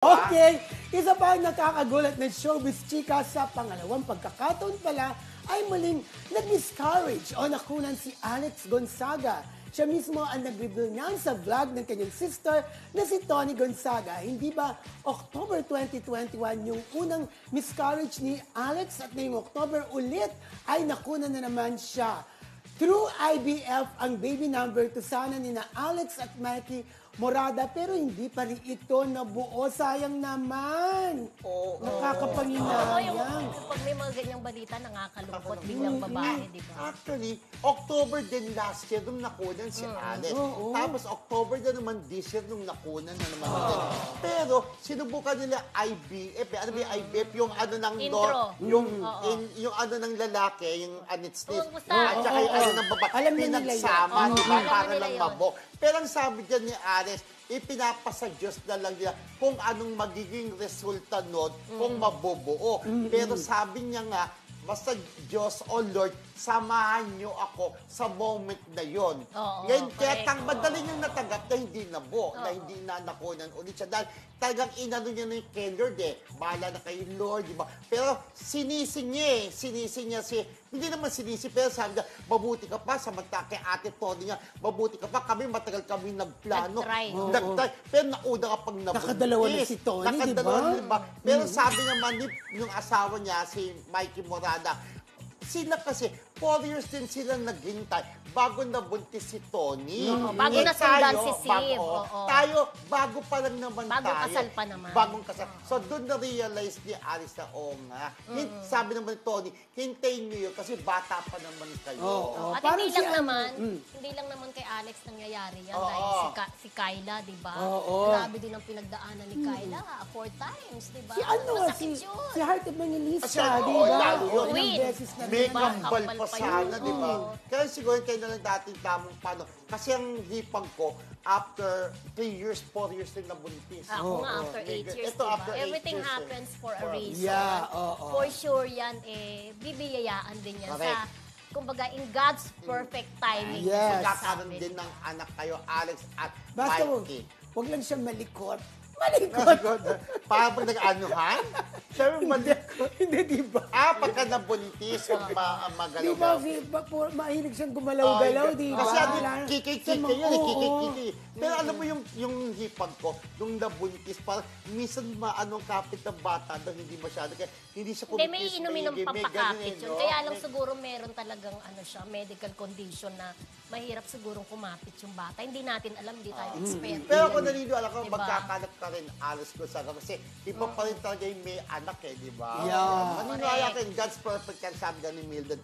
Okay, isa pa ang nakakagulat na showbiz chika sa pangalawang pagkakataon pala ay muling nag-miscarriage o nakunan si Alex Gonzaga. Siya mismo ang nag-reveal niyan sa vlog ng kanyang sister na si Toni Gonzaga. Hindi ba October 2021 yung unang miscarriage ni Alex at ngayong October ulit ay nakunan na naman siya. Through IVF ang baby number 2 sana ni na Alex at Mikey Morada pero hindi pa rin ito nabuo. Sayang naman. Nakakapanginayang. Pag may mga ganyang balita, nakakalungkot biglang babae, di ba? Actually, October din last year nung nakunan si Alex. Tapos October din naman this year nung nakunan na naman ulit. Pero sinubukan nila IVF. Ano ba yung IVF? Yung ano ng Intro. yung ano ng lalaki, yung anitsnis. Basta. At saka yung ano ng babae. Alam na nila yun. Pinagsama, di ba? Alam Para nila lang yun. mabok. Pero ang sabi dyan ni Ares, ipinapasa Diyos na lang nila kung anong magiging resulta nun kung mabubuo. Pero sabi niya nga, basta Diyos o Lord, samahan niyo ako sa moment na yon. Ngayon, kaya madali niyang natanggap na hindi nabuo, na hindi na nakunan ulit siya. Dahil talagang inano niya na yung kay Lord bahala na kay Lord, di ba? Pero sinisi niya hindi naman sinisi, pero sabi niya, mabuti ka pa, samantala kay Ate Toni nga, mabuti ka pa, matagal kami nagplano. Nag-try. Pero nauna ka pang nabuntis. Nakadalawa na si Toni, di ba? Pero sabi naman yung asawa niya, si Mikey Morada, sila kasi, 4 years din sila naghintay bago nabuntis si Toni. Bago nasundan si Siv. Tayo, bago pa lang naman Bagong tayo. kasal pa naman. Bagong kasal. So, doon na-realize ni Alice na, nga. Sabi naman ni Toni, hintayin niyo yun kasi bata pa naman kayo. At Parang hindi lang si- naman, hindi lang naman kay Alex nangyayari yan. Dahil si Kyla, di ba? Oo. Grabe din ang pinagdaanan ni Kyla. 4 times, di ba? Si ano, Masakit si yun. Heart Evangelista, Kasi, di oo, ba? lalo yun. Ilang Queen. beses na May naman. kambal pa pa sana, yun. di ba? Kaya siguro kayo na lang dating tamang paano. Kasi ang hipag ko, after 3 years, 4 years din nabuntis. Ako nga, after 8 years, Ito, diba? after 8 Everything years, happens for a reason. Yeah, oo. For sure yan, bibiyayaan din yan Correct. sa, kumbaga, in God's perfect timing. Yes. Magkakaroon din ng anak kayo, Alex at Basta Mikey. wag lang siya malikot. Malikot! Para pag nag-anuhan? Sabi malikot. Hindi, di ba? Pagka nabuntis, Di ba, magalaw. mahilig siyang gumalaw-galaw, di ba? Kasi kikik-kik yun, Oo. kikik-kik. Pero alam mo yung hipag ko, nung nabuntis, parang minsan anong kapit ng bata daw hindi masyado. Kaya hindi siya Hindi, may inumin ng may pampakapit ganun, yun. no? Kaya lang siguro meron talagang medical condition na mahirap sigurong kumapit yung bata. Hindi natin alam, hindi tayo expert. Pero kung naniniwala ko, Diba? magkakanak ka rin, Alice Gonzaga. Kasi iba pa rin talaga yung may anak di ba? Yeah. Maniniwala ka, God's perfect yan, sabi ni Mildred.